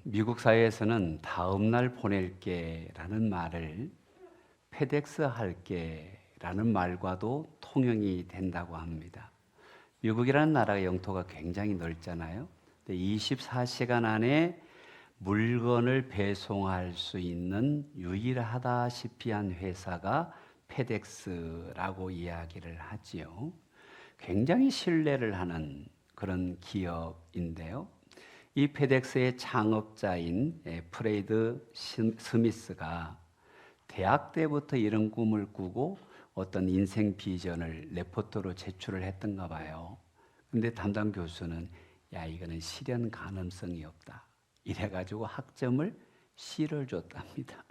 미국 사회에서는 다음 날 보낼게라는 말을 페덱스 할게라는 말과도 통용이 된다고 합니다. 미국이라는 나라가 영토가 굉장히 넓잖아요. 24시간 안에 물건을 배송할 수 있는 유일하다시피 한 회사가 페덱스라고 이야기를 하지요. 굉장히 신뢰를 하는 그런 기업인데요. 이 페덱스의 창업자인 프레이드 스미스가 대학 때부터 이런 꿈을 꾸고 어떤 인생 비전을 레포트로 제출을 했던가 봐요. 근데 담당 교수는 이거는 실현 가능성이 없다. 이래가지고 학점을 C를 줬답니다.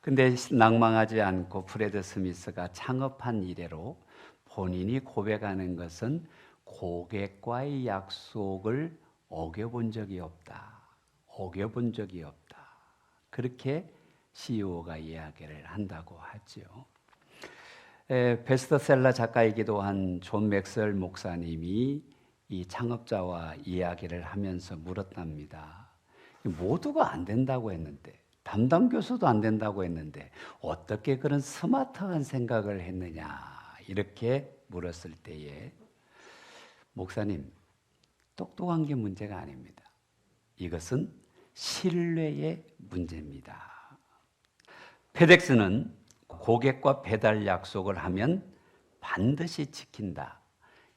근데 낭망하지 않고 프레드 스미스가 창업한 이래로 본인이 고백하는 것은 고객과의 약속을 어겨본 적이 없다. 그렇게 CEO가 이야기를 한다고 하죠. 베스트셀러 작가이기도 한 존 맥스웰 목사님이 이 창업자와 이야기를 하면서 물었답니다. 모두가 안 된다고 했는데, 담당 교수도 안 된다고 했는데 어떻게 그런 스마트한 생각을 했느냐 이렇게 물었을 때에 목사님, 똑똑한 게 문제가 아닙니다. 이것은 신뢰의 문제입니다. 페덱스는 고객과 배달 약속을 하면 반드시 지킨다.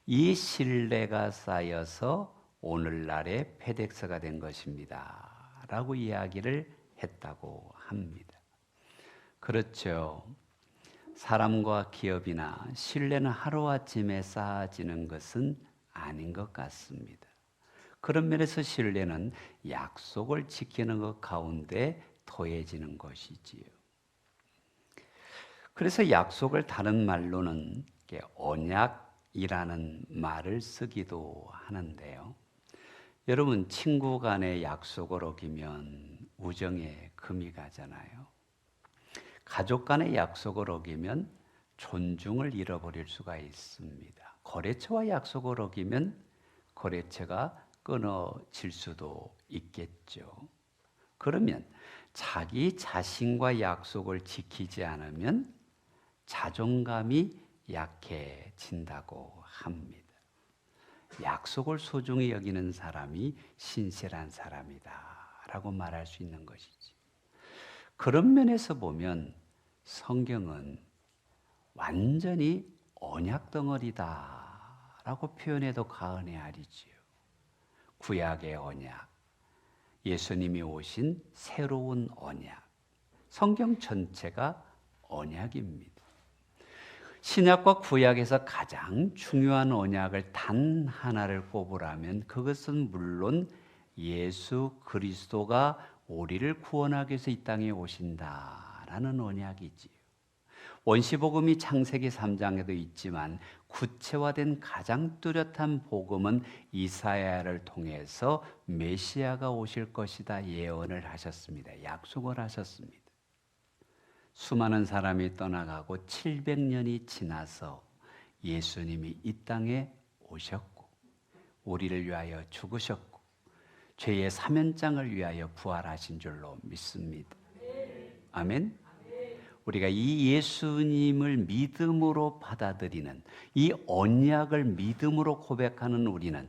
이 신뢰가 쌓여서 오늘날의 페덱스가 된 것입니다. 라고 이야기를 했다고 합니다. 그렇죠. 사람과 기업이나 신뢰는 하루아침에 쌓아지는 것은 아닌 것 같습니다. 그런 면에서 신뢰는 약속을 지키는 것 가운데 더해지는 것이지요. 그래서 약속을 다른 말로는 언약이라는 말을 쓰기도 하는데요. 여러분, 친구 간의 약속을 어기면 우정에 금이 가잖아요. 가족 간의 약속을 어기면 존중을 잃어버릴 수가 있습니다. 거래처와 약속을 어기면 거래처가 끊어질 수도 있겠죠. 그러면 자기 자신과 약속을 지키지 않으면 자존감이 약해진다고 합니다. 약속을 소중히 여기는 사람이 신실한 사람이다 라고 말할 수 있는 것이지. 그런 면에서 보면 성경은 완전히 언약 덩어리다 라고 표현해도 과언이 아니지요. 구약의 언약, 예수님이 오신 새로운 언약, 성경 전체가 언약입니다. 신약과 구약에서 가장 중요한 언약을 단 하나를 꼽으라면 그것은 물론 예수 그리스도가 우리를 구원하기 위해서 이 땅에 오신다라는 언약이지요. 원시복음이 창세기 3장에도 있지만 구체화된 가장 뚜렷한 복음은 이사야를 통해서 메시아가 오실 것이다 예언을 하셨습니다. 약속을 하셨습니다. 수많은 사람이 떠나가고 700년이 지나서 예수님이 이 땅에 오셨고 우리를 위하여 죽으셨고 죄의 사면장을 위하여 부활하신 줄로 믿습니다. 아멘. 우리가 이 예수님을 믿음으로 받아들이는 이 언약을 믿음으로 고백하는 우리는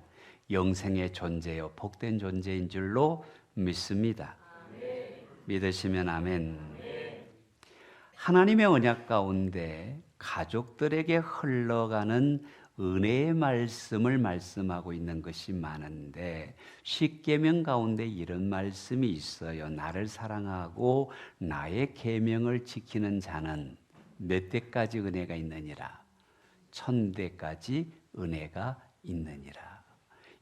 영생의 존재요 복된 존재인 줄로 믿습니다. 믿으시면 아멘. 하나님의 언약 가운데 가족들에게 흘러가는 은혜의 말씀을 말씀하고 있는 것이 많은데 십계명 가운데 이런 말씀이 있어요. 나를 사랑하고 나의 계명을 지키는 자는 몇 대까지 은혜가 있느니라? 1000대까지 은혜가 있느니라.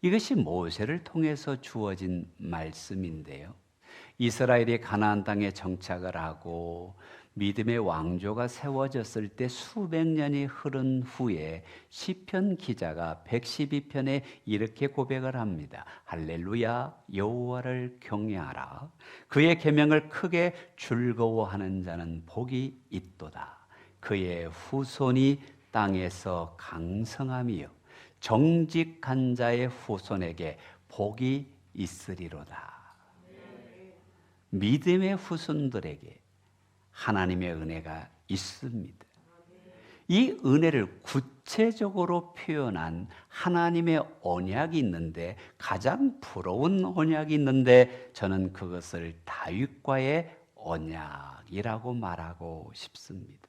이것이 모세를 통해서 주어진 말씀인데요. 이스라엘이 가나안 땅에 정착을 하고 믿음의 왕조가 세워졌을 때 수백 년이 흐른 후에 시편 기자가 112편에 이렇게 고백을 합니다. 할렐루야, 여호와를 경외하라. 그의 계명을 크게 즐거워하는 자는 복이 있도다. 그의 후손이 땅에서 강성하며 정직한 자의 후손에게 복이 있으리로다. 믿음의 후손들에게 하나님의 은혜가 있습니다. 이 은혜를 구체적으로 표현한 하나님의 언약이 있는데, 가장 부러운 언약이 있는데, 저는 그것을 다윗과의 언약이라고 말하고 싶습니다.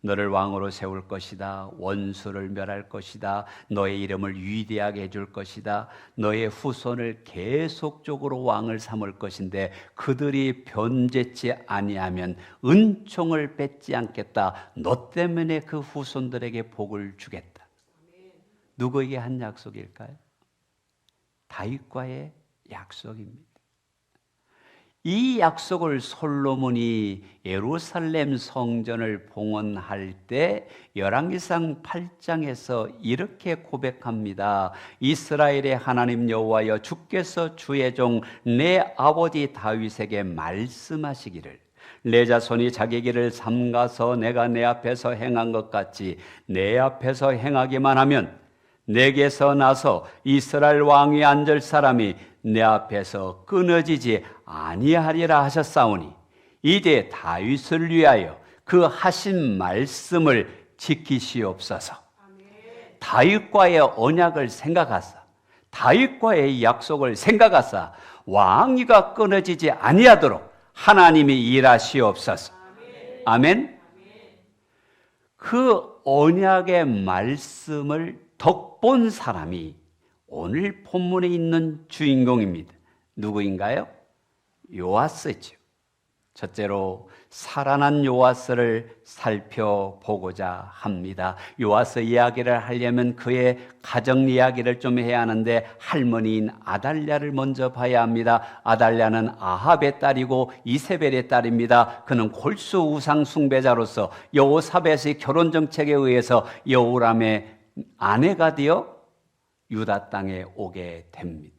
너를 왕으로 세울 것이다. 원수를 멸할 것이다. 너의 이름을 위대하게 해줄 것이다. 너의 후손을 계속적으로 왕을 삼을 것인데 그들이 변제치 아니하면 은총을 뺏지 않겠다. 너 때문에 그 후손들에게 복을 주겠다. 누구에게 한 약속일까요? 다윗과의 약속입니다. 이 약속을 솔로몬이 예루살렘 성전을 봉헌할 때 열왕기상 8장에서 이렇게 고백합니다. 이스라엘의 하나님 여호와여, 주께서 주의 종 내 아버지 다윗에게 말씀하시기를 내 자손이 자기 길을 삼가서 내가 내 앞에서 행한 것 같이 내 앞에서 행하기만 하면 내게서 나서 이스라엘 왕위 앉을 사람이 내 앞에서 끊어지지 아니하리라 하셨사오니 이제 다윗을 위하여 그 하신 말씀을 지키시옵소서. 다윗과의 언약을 생각하사, 다윗과의 약속을 생각하사 왕위가 끊어지지 아니하도록 하나님이 일하시옵소서. 아멘. 그 언약의 말씀을 덕본 사람이 오늘 본문에 있는 주인공입니다. 누구인가요? 요아스죠. 첫째로 살아난 요아스를 살펴보고자 합니다. 요아스 이야기를 하려면 그의 가정 이야기를 좀 해야 하는데 할머니인 아달랴를 먼저 봐야 합니다. 아달랴는 아합의 딸이고 이세벨의 딸입니다. 그는 골수 우상 숭배자로서 여호사벳의 결혼 정책에 의해서 여호람의 아내가 되어 유다 땅에 오게 됩니다.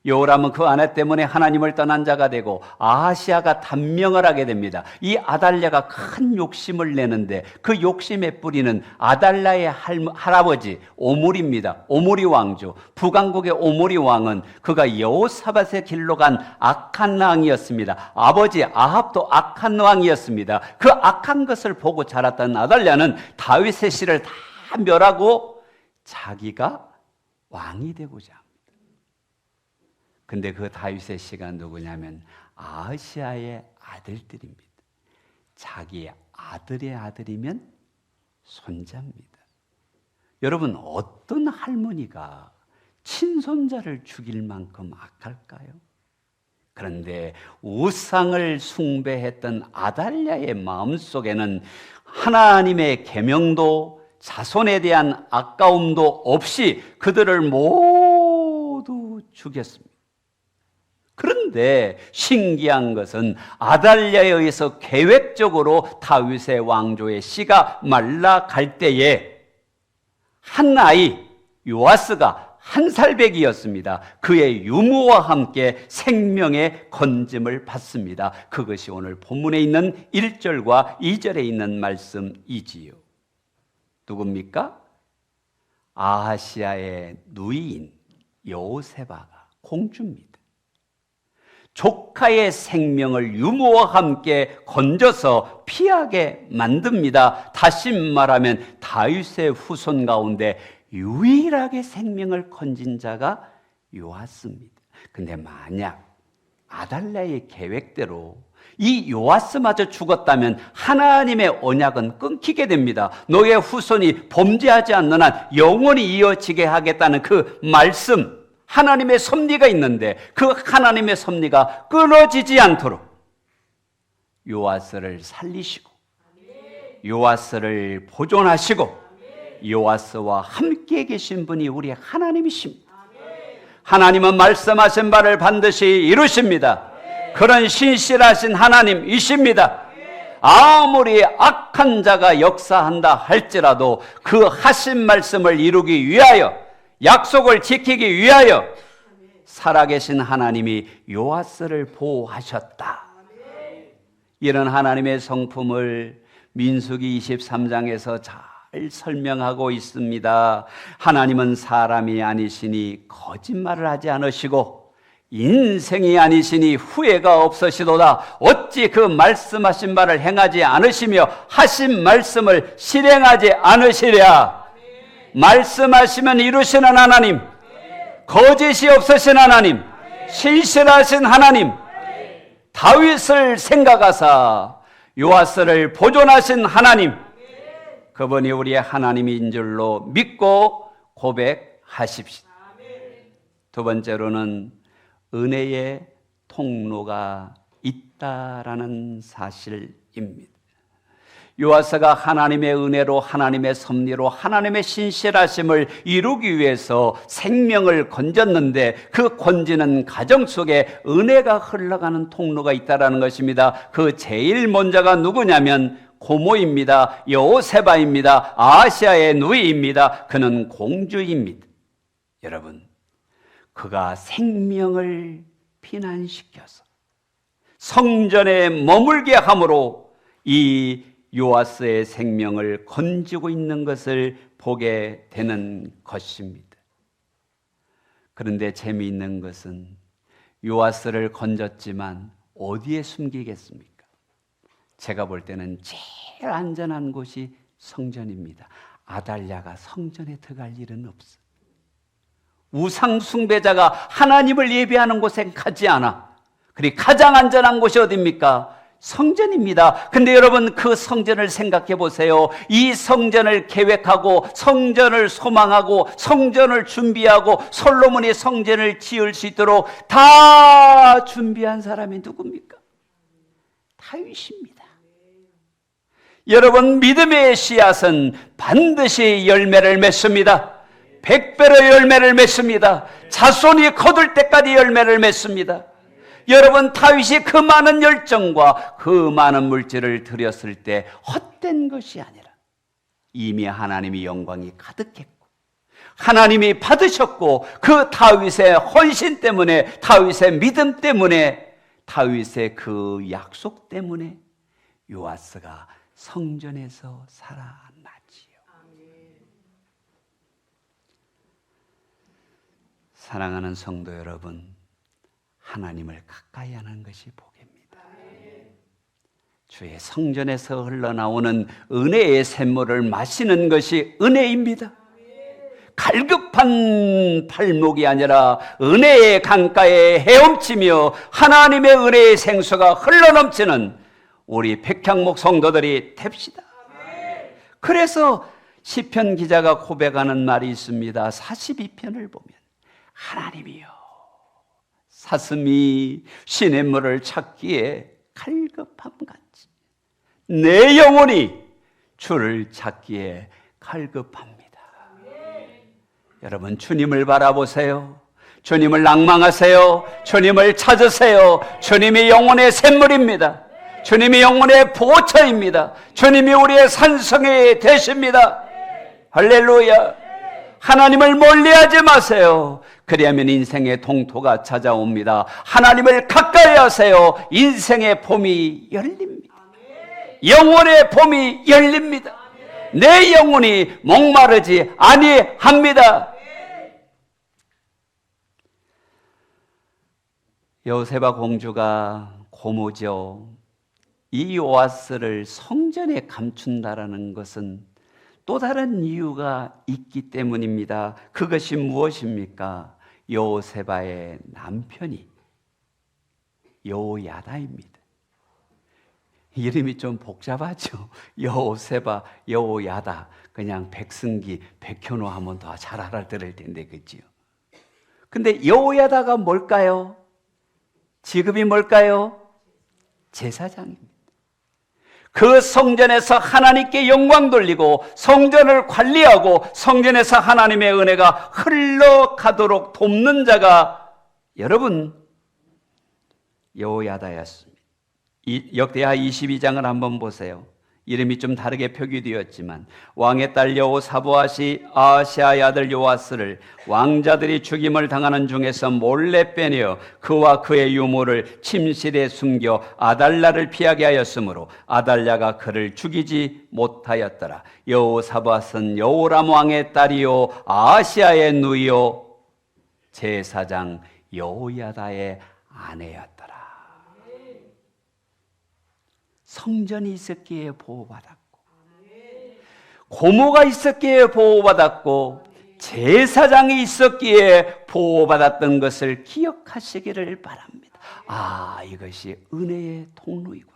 여호람은 그 아내 때문에 하나님을 떠난 자가 되고 아하시아가 단명을 하게 됩니다. 이 아달랴가 큰 욕심을 내는데 그 욕심의 뿌리는 아달랴의 할아버지 오므리입니다. 오므리 왕조. 북왕국의 오므리 왕은 그가 여호사밧의 길로 간 악한 왕이었습니다. 아버지 아합도 악한 왕이었습니다. 그 악한 것을 보고 자랐던 아달랴는 다윗의 씨를 다 멸하고 자기가 왕이 되고자 합니다. 근데 그 다윗의 씨가 누구냐면 아하시아의 아들들입니다. 자기 아들의 아들이면 손자입니다. 여러분, 어떤 할머니가 친손자를 죽일 만큼 악할까요? 그런데 우상을 숭배했던 아달랴의 마음속에는 하나님의 계명도 자손에 대한 아까움도 없이 그들을 모두 죽였습니다. 그런데 신기한 것은 아달랴에 의해서 계획적으로 다윗의 왕조의 씨가 말라갈 때에 한 아이 요아스가 한 살배기였습니다. 그의 유무와 함께 생명의 건짐을 받습니다. 그것이 오늘 본문에 있는 1절과 2절에 있는 말씀이지요. 누굽니까? 아하시아의 누이인 여호세바가 공주입니다. 조카의 생명을 유모와 함께 건져서 피하게 만듭니다. 다시 말하면 다윗의 후손 가운데 유일하게 생명을 건진 자가 요아스입니다. 근데 만약 아달랴의 계획대로 이 요아스마저 죽었다면 하나님의 언약은 끊기게 됩니다. 너의 후손이 범죄하지 않는 한 영원히 이어지게 하겠다는 그 말씀, 하나님의 섭리가 있는데 그 하나님의 섭리가 끊어지지 않도록 요아스를 살리시고 요아스를 보존하시고 요아스와 함께 계신 분이 우리 하나님이십니다. 하나님은 말씀하신 바를 반드시 이루십니다. 그런 신실하신 하나님이십니다. 아무리 악한 자가 역사한다 할지라도 그 하신 말씀을 이루기 위하여, 약속을 지키기 위하여 살아계신 하나님이 요아스를 보호하셨다. 이런 하나님의 성품을 민수기 23장에서 잘 설명하고 있습니다. 하나님은 사람이 아니시니 거짓말을 하지 않으시고 인생이 아니시니 후회가 없으시도다. 어찌 그 말씀하신 바를 행하지 않으시며 하신 말씀을 실행하지 않으시랴. 말씀하시면 이루시는 하나님, 거짓이 없으신 하나님, 신실하신 하나님, 다윗을 생각하사 요아스를 보존하신 하나님, 그분이 우리의 하나님인 줄로 믿고 고백하십시다. 두 번째로는 은혜의 통로가 있다라는 사실입니다. 요아스가 하나님의 은혜로, 하나님의 섭리로, 하나님의 신실하심을 이루기 위해서 생명을 건졌는데, 그 건지는 가정 속에 은혜가 흘러가는 통로가 있다라는 것입니다. 그 제일 먼저가 누구냐면 고모입니다. 여호세바입니다. 아시아의 누이입니다. 그는 공주입니다. 여러분, 그가 생명을 피난시켜서 성전에 머물게 함으로 이 요아스의 생명을 건지고 있는 것을 보게 되는 것입니다. 그런데 재미있는 것은 요아스를 건졌지만 어디에 숨기겠습니까? 제가 볼 때는 제일 안전한 곳이 성전입니다. 아달랴가 성전에 들어갈 일은 없어. 우상 숭배자가 하나님을 예배하는 곳에 가지 않아. 그리고 가장 안전한 곳이 어디입니까? 성전입니다. 근데 여러분, 그 성전을 생각해 보세요. 이 성전을 계획하고 성전을 소망하고 성전을 준비하고 솔로몬이 성전을 지을 수 있도록 다 준비한 사람이 누굽니까? 다윗입니다. 여러분, 믿음의 씨앗은 반드시 열매를 맺습니다. 100배로 열매를 맺습니다. 자손이 거둘 때까지 열매를 맺습니다. 여러분, 다윗이 그 많은 열정과 그 많은 물질을 들였을 때 헛된 것이 아니라 이미 하나님의 영광이 가득했고 하나님이 받으셨고, 그 다윗의 헌신 때문에, 다윗의 믿음 때문에, 다윗의 그 약속 때문에 요아스가 성전에서 살아났지요. 사랑하는 성도 여러분, 하나님을 가까이 하는 것이 복입니다. 주의 성전에서 흘러나오는 은혜의 샘물을 마시는 것이 은혜입니다. 갈급한 발목이 아니라 은혜의 강가에 헤엄치며 하나님의 은혜의 생수가 흘러넘치는 우리 백향목 성도들이 됩시다. 그래서 시편 기자가 고백하는 말이 있습니다. 42편을 보면 하나님이여, 사슴이 시냇물을 찾기에 갈급함같이 내 영혼이 주를 찾기에 갈급합니다. 여러분, 주님을 바라보세요. 주님을 낭망하세요. 주님을 찾으세요. 주님이 영혼의 샘물입니다. 주님이 영혼의 보호처입니다. 주님이 우리의 산성이 되십니다. 할렐루야. 하나님을 멀리하지 마세요. 그리하면 인생의 동토가 찾아옵니다. 하나님을 가까이 하세요. 인생의 봄이 열립니다. 영혼의 봄이 열립니다. 내 영혼이 목마르지 아니합니다. 여호세바 공주가 고모죠. 이 요아스를 성전에 감춘다라는 것은 또 다른 이유가 있기 때문입니다. 그것이 무엇입니까? 여호세바의 남편이 여호야다입니다. 이름이 좀 복잡하죠. 여호세바, 여호야다. 그냥 백승기, 백현호 하면 더 잘 알아들을 텐데, 그렇지요? 근데 여호야다가 뭘까요? 직업이 뭘까요? 제사장입니다. 그 성전에서 하나님께 영광 돌리고 성전을 관리하고 성전에서 하나님의 은혜가 흘러가도록 돕는 자가 여러분 여호야다였습니다. 역대하 22장을 한번 보세요. 이름이 좀 다르게 표기되었지만 왕의 딸 여호사보아시 아하시아의 아들 요아스를 왕자들이 죽임을 당하는 중에서 몰래 빼내어 그와 그의 유모를 침실에 숨겨 아달랴를 피하게 하였으므로 아달랴가 그를 죽이지 못하였더라. 여호사보아스는 여호람 왕의 딸이요 아하시아의 누이요 제사장 여호야다의 아내였더라. 성전이 있었기에 보호받았고, 고모가 있었기에 보호받았고, 제사장이 있었기에 보호받았던 것을 기억하시기를 바랍니다. 아, 이것이 은혜의 통로이구나.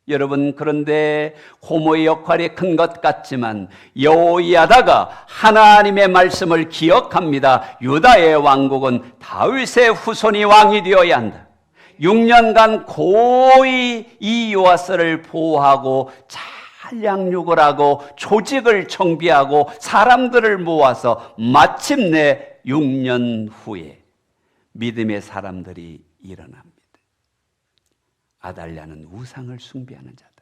여러분, 그런데 고모의 역할이 큰 것 같지만 여호야다가 하나님의 말씀을 기억합니다. 유다의 왕국은 다윗의 후손이 왕이 되어야 한다. 6년간 고이 이 요아스를 보호하고 잘 양육을 하고 조직을 정비하고 사람들을 모아서 마침내 6년 후에 믿음의 사람들이 일어납니다. 아달랴는 우상을 숭배하는 자들,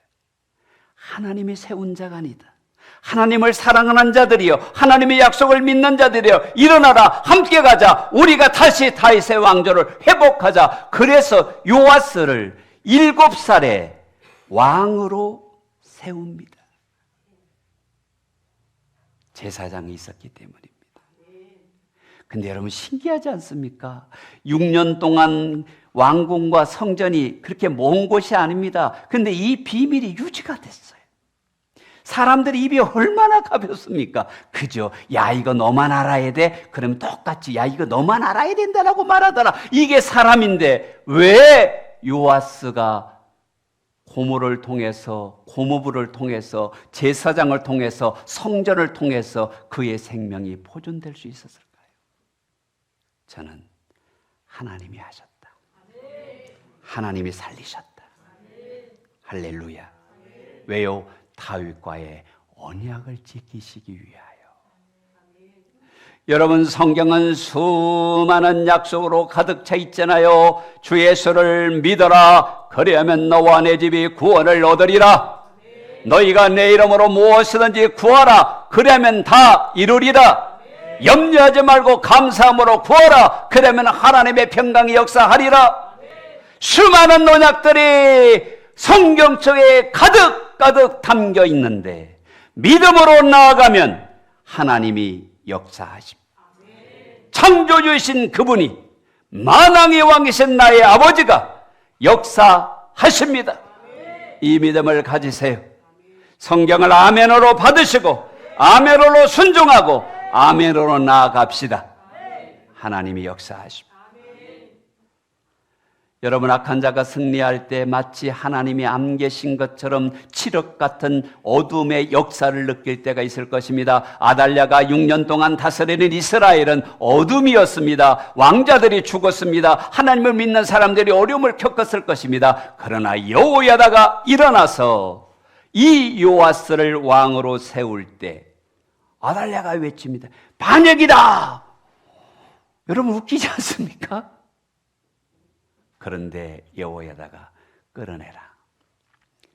하나님이 세운 자가 아니다. 하나님을 사랑하는 자들이여, 하나님의 약속을 믿는 자들이여, 일어나라, 함께 가자. 우리가 다시 다윗의 왕조를 회복하자. 그래서 요아스를 7살에 왕으로 세웁니다. 제사장이 있었기 때문입니다. 근데 여러분, 신기하지 않습니까? 6년 동안 왕궁과 성전이 그렇게 먼 곳이 아닙니다. 근데 이 비밀이 유지가 됐어요. 사람들이 입이 얼마나 가볍습니까? 그죠? 야, 이거 너만 알아야 돼? 그럼 똑같이 야, 이거 너만 알아야 된다라고 말하더라. 이게 사람인데 왜 요아스가 고모를 통해서, 고모부를 통해서, 제사장을 통해서, 성전을 통해서 그의 생명이 보존될 수 있었을까요? 저는 하나님이 하셨다. 하나님이 살리셨다. 할렐루야. 왜요? 다윗과의 언약을 지키시기 위하여. 여러분, 성경은 수많은 약속으로 가득 차 있잖아요. 주 예수를 믿어라. 그리하면 너와 내 집이 구원을 얻으리라. 너희가 내 이름으로 무엇이든지 구하라. 그러면 다 이루리라. 염려하지 말고 감사함으로 구하라. 그러면 하나님의 평강이 역사하리라. 수많은 언약들이 성경 속에 가득 담겨 있는데 믿음으로 나아가면 하나님이 역사하십니다. 창조주이신 그분이, 만왕의 왕이신 나의 아버지가 역사하십니다. 이 믿음을 가지세요. 성경을 아멘으로 받으시고 아멘으로 순종하고 아멘으로 나아갑시다. 하나님이 역사하십니다. 여러분, 악한 자가 승리할 때 마치 하나님이 안 계신 것처럼 칠흑 같은 어둠의 역사를 느낄 때가 있을 것입니다. 아달랴가 6년 동안 다스리는 이스라엘은 어둠이었습니다. 왕자들이 죽었습니다. 하나님을 믿는 사람들이 어려움을 겪었을 것입니다. 그러나 여호야다가 일어나서 이 요아스를 왕으로 세울 때 아달랴가 외칩니다. 반역이다! 여러분, 웃기지 않습니까? 그런데 여호야다가 끌어내라.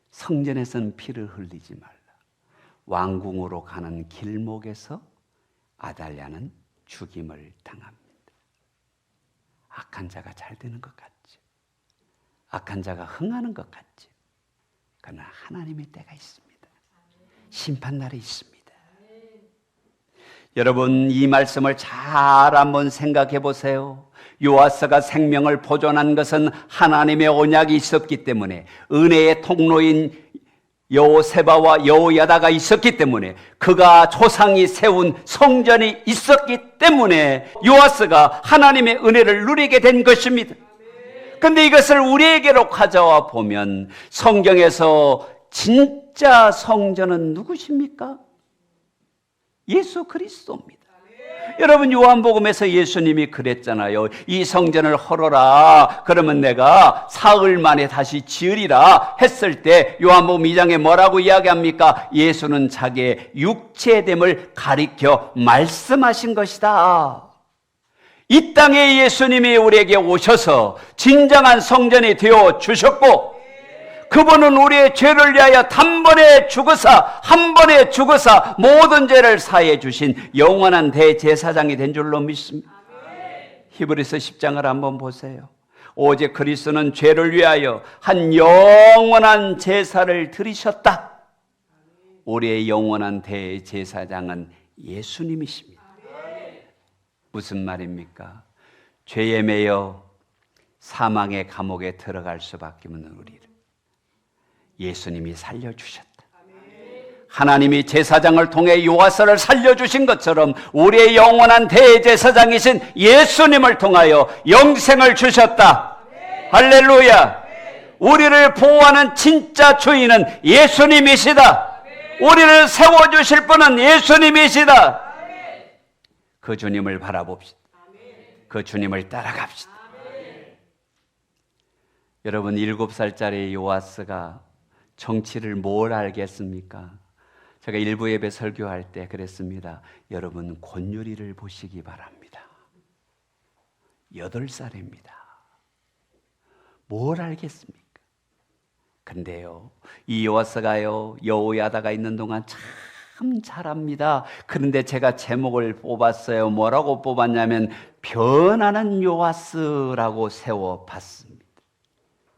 성전에서는 피를 흘리지 말라. 왕궁으로 가는 길목에서 아달랴는 죽임을 당합니다. 악한 자가 잘 되는 것 같죠. 악한 자가 흥하는 것 같죠. 그러나 하나님의 때가 있습니다. 심판날이 있습니다. 여러분, 이 말씀을 잘 한번 생각해 보세요. 요아스가 생명을 보존한 것은 하나님의 언약이 있었기 때문에, 은혜의 통로인 여호세바와 여호야다가 있었기 때문에, 그가 조상이 세운 성전이 있었기 때문에 요아스가 하나님의 은혜를 누리게 된 것입니다. 그런데 이것을 우리에게로 가져와 보면 성경에서 진짜 성전은 누구십니까? 예수 그리스도입니다. 여러분, 요한복음에서 예수님이 그랬잖아요. 이 성전을 헐어라. 그러면 내가 사흘 만에 다시 지으리라 했을 때 요한복음 2장에 뭐라고 이야기합니까? 예수는 자기의 육체됨을 가리켜 말씀하신 것이다. 이 땅에 예수님이 우리에게 오셔서 진정한 성전이 되어 주셨고, 그분은 우리의 죄를 위하여 단번에 죽으사, 한 번에 죽으사 모든 죄를 사해 주신 영원한 대제사장이 된 줄로 믿습니다. 히브리서 10장을 한번 보세요. 오직 그리스도는 죄를 위하여 한 영원한 제사를 드리셨다. 우리의 영원한 대제사장은 예수님이십니다. 무슨 말입니까? 죄에 매여 사망의 감옥에 들어갈 수밖에 없는 우리를 예수님이 살려주셨다. 하나님이 제사장을 통해 요아스를 살려주신 것처럼 우리의 영원한 대제사장이신 예수님을 통하여 영생을 주셨다. 할렐루야. 우리를 보호하는 진짜 주인은 예수님이시다. 우리를 세워주실 분은 예수님이시다. 그 주님을 바라봅시다. 그 주님을 따라갑시다. 여러분, 7살짜리 요아스가 정치를 뭘 알겠습니까? 제가 일부 예배 설교할 때 그랬습니다. 여러분, 권율이를 보시기 바랍니다. 8살입니다. 뭘 알겠습니까? 근데요, 이 요아스가요, 여호야다가 있는 동안 참 잘합니다. 그런데 제가 제목을 뽑았어요. 뭐라고 뽑았냐면 변하는 요아스라고 세워봤습니다.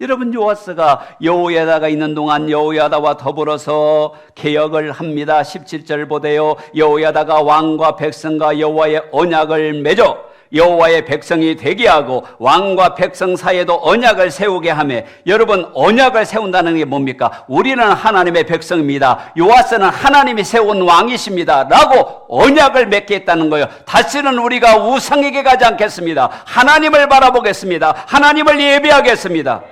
여러분, 요아스가 여호야다가 있는 동안 여호야다와 더불어서 개혁을 합니다. 17절 보세요. 여호야다가 왕과 백성과 여호와의 언약을 맺어 여호와의 백성이 되게 하고 왕과 백성 사이에도 언약을 세우게 하며, 여러분, 언약을 세운다는 게 뭡니까? 우리는 하나님의 백성입니다. 요아스는 하나님이 세운 왕이십니다 라고 언약을 맺게 했다는 거예요. 다시는 우리가 우상에게 가지 않겠습니다. 하나님을 바라보겠습니다. 하나님을 예배하겠습니다.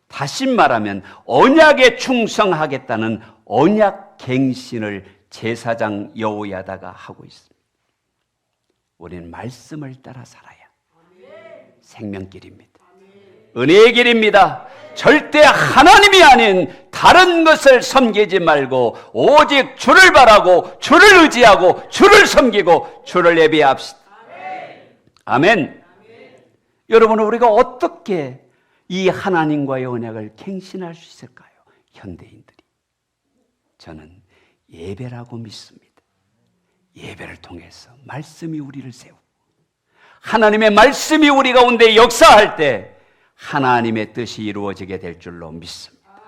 다시 말하면 언약에 충성하겠다는 언약 갱신을 제사장 여호야다가 하고 있습니다. 우리는 말씀을 따라 살아야 생명길입니다. 은혜의 길입니다. 절대 하나님이 아닌 다른 것을 섬기지 말고 오직 주를 바라고 주를 의지하고 주를 섬기고 주를 예배합시다. 아멘. 여러분, 우리가 어떻게 이 하나님과의 언약을 갱신할 수 있을까요? 현대인들이. 저는 예배라고 믿습니다. 예배를 통해서 말씀이 우리를 세우고 하나님의 말씀이 우리 가운데 역사할 때 하나님의 뜻이 이루어지게 될 줄로 믿습니다.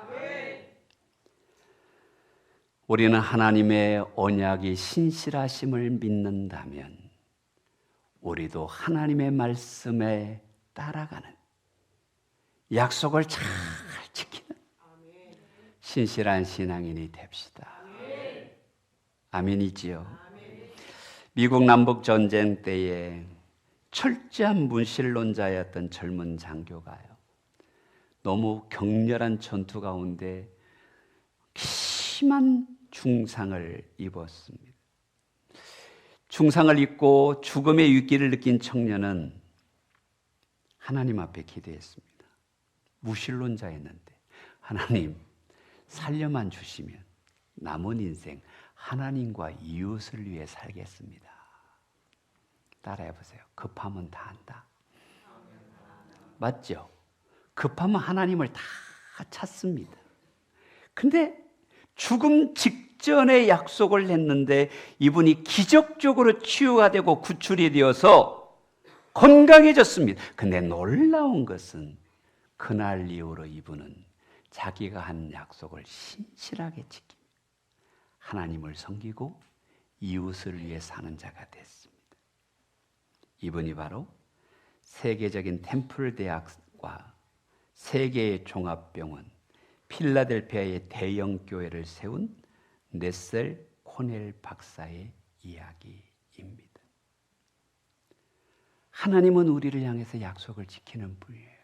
우리는 하나님의 언약이 신실하심을 믿는다면 우리도 하나님의 말씀에 따라가는, 약속을 잘 지키는 신실한 신앙인이 됩시다. 아멘이지요. 미국 남북전쟁 때에 철저한 문실론자였던 젊은 장교가요, 너무 격렬한 전투 가운데 심한 중상을 입었습니다. 중상을 입고 죽음의 위기를 느낀 청년은 하나님 앞에 기도했습니다. 무신론자였는데, 하나님, 살려만 주시면 남은 인생 하나님과 이웃을 위해 살겠습니다. 따라해보세요. 급하면 다 한다. 맞죠? 급하면 하나님을 다 찾습니다. 근데 죽음 직전에 약속을 했는데 이분이 기적적으로 치유가 되고 구출이 되어서 건강해졌습니다. 근데 놀라운 것은 그날 이후로 이분은 자기가 한 약속을 신실하게 지키며 하나님을 섬기고 이웃을 위해 사는 자가 됐습니다. 이분이 바로 세계적인 템플 대학과 세계의 종합병원 필라델피아의 대형 교회를 세운 넷셀 코넬 박사의 이야기입니다. 하나님은 우리를 향해서 약속을 지키는 분이에요.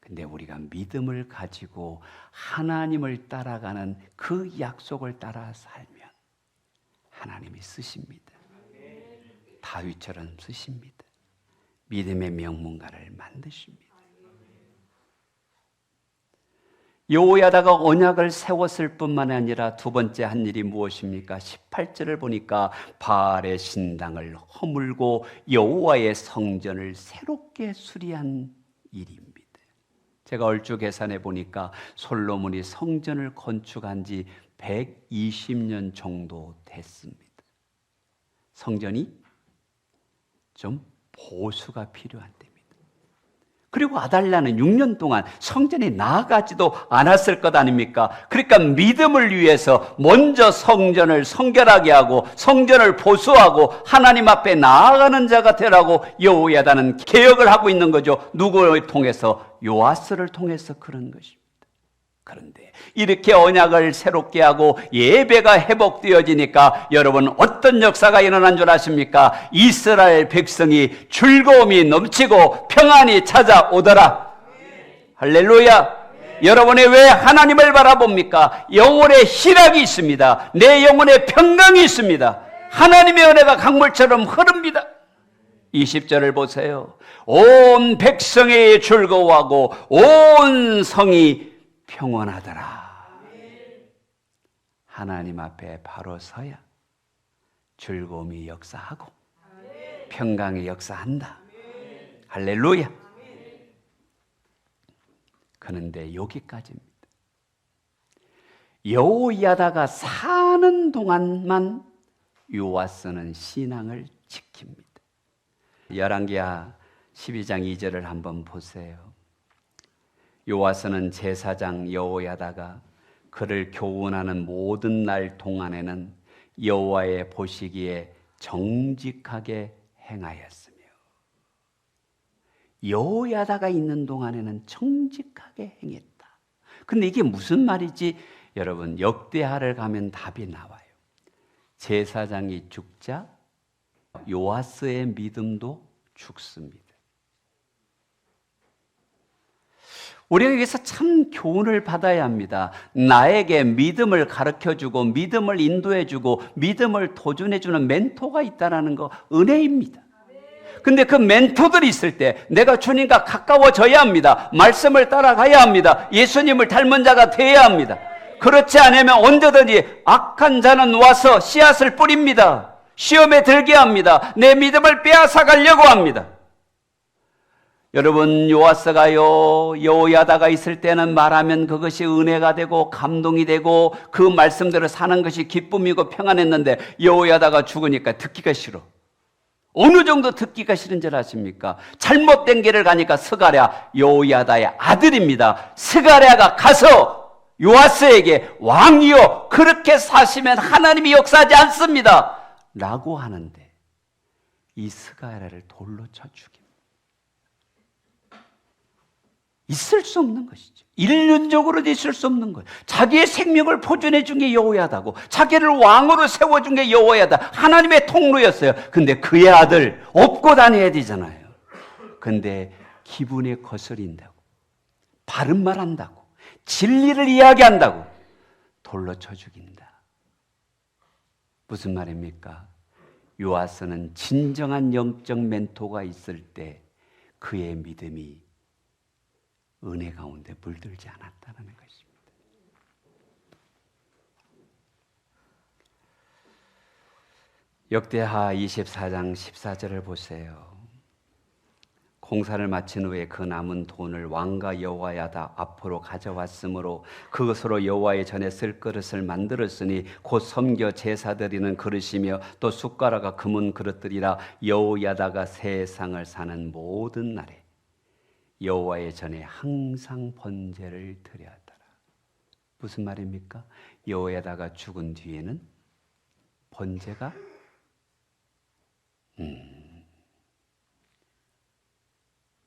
근데 우리가 믿음을 가지고 하나님을 따라가는 그 약속을 따라 살면 하나님이 쓰십니다. 다윗처럼 쓰십니다. 믿음의 명문가를 만드십니다. 여호야다가 언약을 세웠을 뿐만 아니라 두 번째 한 일이 무엇입니까? 18절을 보니까 바알의 신당을 허물고 여호와의 성전을 새롭게 수리한 일입니다. 제가 얼추 계산해 보니까 솔로몬이 성전을 건축한 지 120년 정도 됐습니다. 성전이 좀 보수가 필요한 때입니다. 그리고 아달랴는 6년 동안 성전에 나아가지도 않았을 것 아닙니까? 그러니까 믿음을 위해서 먼저 성전을 성결하게 하고 성전을 보수하고 하나님 앞에 나아가는 자가 되라고 여호야다는 개혁을 하고 있는 거죠. 누구를 통해서? 요아스를 통해서 그런 것입니다. 그런데 이렇게 언약을 새롭게 하고 예배가 회복되어지니까 여러분 어떤 역사가 일어난 줄 아십니까? 이스라엘 백성이 즐거움이 넘치고 평안이 찾아오더라. 할렐루야. 여러분이 왜 하나님을 바라봅니까? 영혼의 희락이 있습니다. 내 영혼의 평강이 있습니다. 하나님의 은혜가 강물처럼 흐릅니다. 20절을 보세요. 온 백성이 즐거워하고 온 성이 평온하더라. 하나님 앞에 바로 서야 즐거움이 역사하고 평강이 역사한다. 할렐루야. 그런데 여기까지입니다. 여호야다가 사는 동안만 요아스는 신앙을 지킵니다. 열왕기하 12장 2절을 한번 보세요. 요아스는 제사장 여호야다가 그를 교훈하는 모든 날 동안에는 여호와의 보시기에 정직하게 행하였으며, 여호야다가 있는 동안에는 정직하게 행했다. 근데 이게 무슨 말이지? 여러분, 역대하를 가면 답이 나와요. 제사장이 죽자 요아스의 믿음도 죽습니다. 우리가 여기서 참 교훈을 받아야 합니다. 나에게 믿음을 가르쳐주고 믿음을 인도해주고 믿음을 도전해주는 멘토가 있다는 거 은혜입니다. 근데 그 멘토들이 있을 때 내가 주님과 가까워져야 합니다. 말씀을 따라가야 합니다. 예수님을 닮은 자가 되어야 합니다. 그렇지 않으면 언제든지 악한 자는 와서 씨앗을 뿌립니다. 시험에 들게 합니다. 내 믿음을 빼앗아 가려고 합니다. 여러분, 요아스가요, 여호야다가 있을 때는 말하면 그것이 은혜가 되고 감동이 되고 그 말씀대로 사는 것이 기쁨이고 평안했는데 여호야다가 죽으니까 듣기가 싫어. 어느 정도 듣기가 싫은 줄 아십니까? 잘못된 길을 가니까 스가랴, 여호야다의 아들입니다. 스가랴가 가서 요아스에게 왕이여 그렇게 사시면 하나님이 역사하지 않습니다 라고 하는데 이 스가랴를 돌로 쳐 죽입니다. 있을 수 없는 것이죠. 인륜적으로도 있을 수 없는 거예요. 자기의 생명을 보존해 준 게 여호야다고 자기를 왕으로 세워준 게 여호야다. 하나님의 통로였어요. 근데 그의 아들 업고 다녀야 되잖아요. 근데 기분에 거스린다고, 바른 말 한다고, 진리를 이야기한다고 돌로 쳐 죽인다. 무슨 말입니까? 요아스는 진정한 영적 멘토가 있을 때 그의 믿음이 은혜 가운데 물들지 않았다는 것입니다. 역대하 24장 14절을 보세요. 공사를 마친 후에 그 남은 돈을 왕과 여호야다 앞으로 가져왔으므로 그것으로 여호와의 전에 쓸 그릇을 만들었으니 곧 섬겨 제사 드리는 그릇이며 또 숟가락과 금은 그릇들이라. 여호야다가 세상을 사는 모든 날에 여호와의 전에 항상 번제를 드렸더라. 무슨 말입니까? 여호야다가 죽은 뒤에는 번제가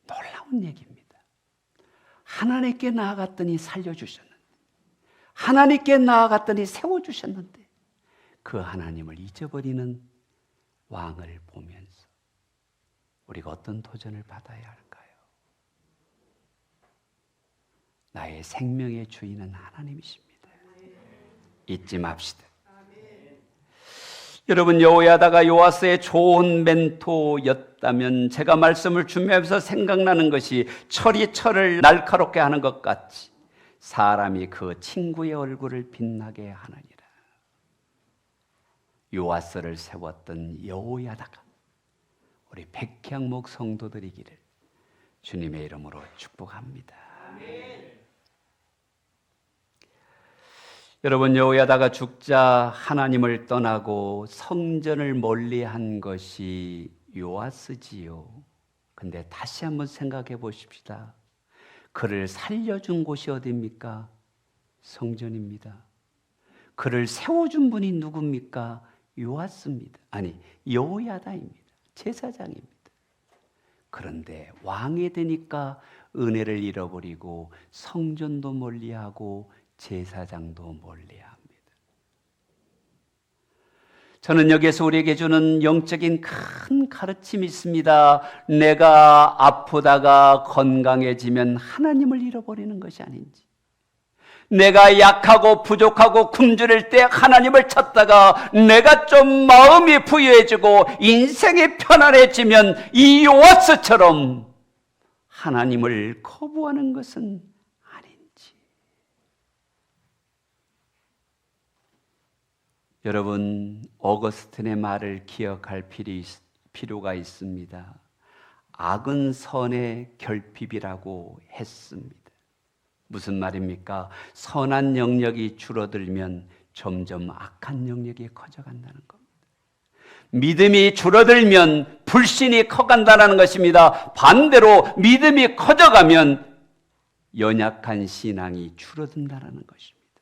놀라운 얘기입니다. 하나님께 나아갔더니 살려주셨는데, 하나님께 나아갔더니 세워주셨는데 그 하나님을 잊어버리는 왕을 보면서 우리가 어떤 도전을 받아야 할까요? 나의 생명의 주인은 하나님이십니다. 잊지 맙시다. 여러분, 여호야다가 요아스의 좋은 멘토였다면 제가 말씀을 준비하면서 생각나는 것이 철이 철을 날카롭게 하는 것 같이 사람이 그 친구의 얼굴을 빛나게 하느니라. 요아스를 세웠던 여호야다가 우리 백향목 성도들이기를 주님의 이름으로 축복합니다. 여러분, 여호야다가 죽자 하나님을 떠나고 성전을 멀리한 것이 요아스지요. 근데 다시 한번 생각해 보십시다. 그를 살려준 곳이 어디입니까? 성전입니다. 그를 세워준 분이 누굽니까? 요아스입니다. 아니, 여호야다입니다. 제사장입니다. 그런데 왕이 되니까 은혜를 잃어버리고 성전도 멀리하고 제사장도 멀리합니다. 저는 여기에서 우리에게 주는 영적인 큰 가르침이 있습니다. 내가 아프다가 건강해지면 하나님을 잃어버리는 것이 아닌지, 내가 약하고 부족하고 굶주릴 때 하나님을 찾다가 내가 좀 마음이 부유해지고 인생이 편안해지면 이 요아스처럼 하나님을 거부하는 것은 아닌지. 여러분, 어거스틴의 말을 기억할 필요가 있습니다. 악은 선의 결핍이라고 했습니다. 무슨 말입니까? 선한 영역이 줄어들면 점점 악한 영역이 커져간다는 겁니다. 믿음이 줄어들면 불신이 커간다는 것입니다. 반대로 믿음이 커져가면 연약한 신앙이 줄어든다는 것입니다.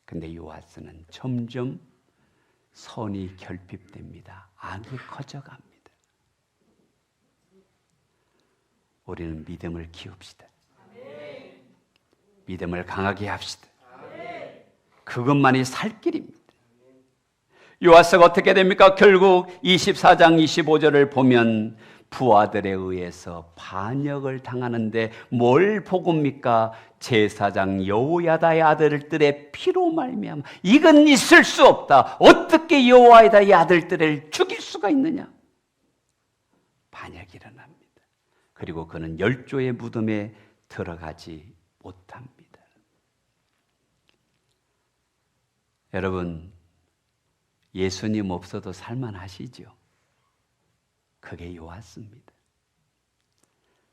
근데 요아스는 점점 선이 결핍됩니다. 악이 커져갑니다. 우리는 믿음을 키웁시다. 믿음을 강하게 합시다. 그것만이 살 길입니다. 요아스가 어떻게 됩니까? 결국 24장 25절을 보면 부하들에 의해서 반역을 당하는데 뭘 복음입니까? 제사장 여호야다의 아들들의 피로 말미암아. 이건 있을 수 없다. 어떻게 여호야다의 아들들을 죽일 수가 있느냐? 반역이 일어납니다. 그리고 그는 열조의 무덤에 들어가지 못합니다. 여러분, 예수님 없어도 살만하시죠? 그게 요아스입니다.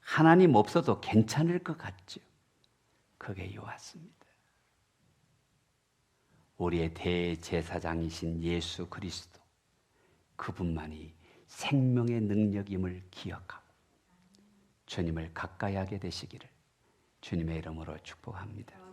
하나님 없어도 괜찮을 것 같죠? 그게 요아스입니다. 우리의 대제사장이신 예수 그리스도, 그분만이 생명의 능력임을 기억하고 주님을 가까이 하게 되시기를 주님의 이름으로 축복합니다.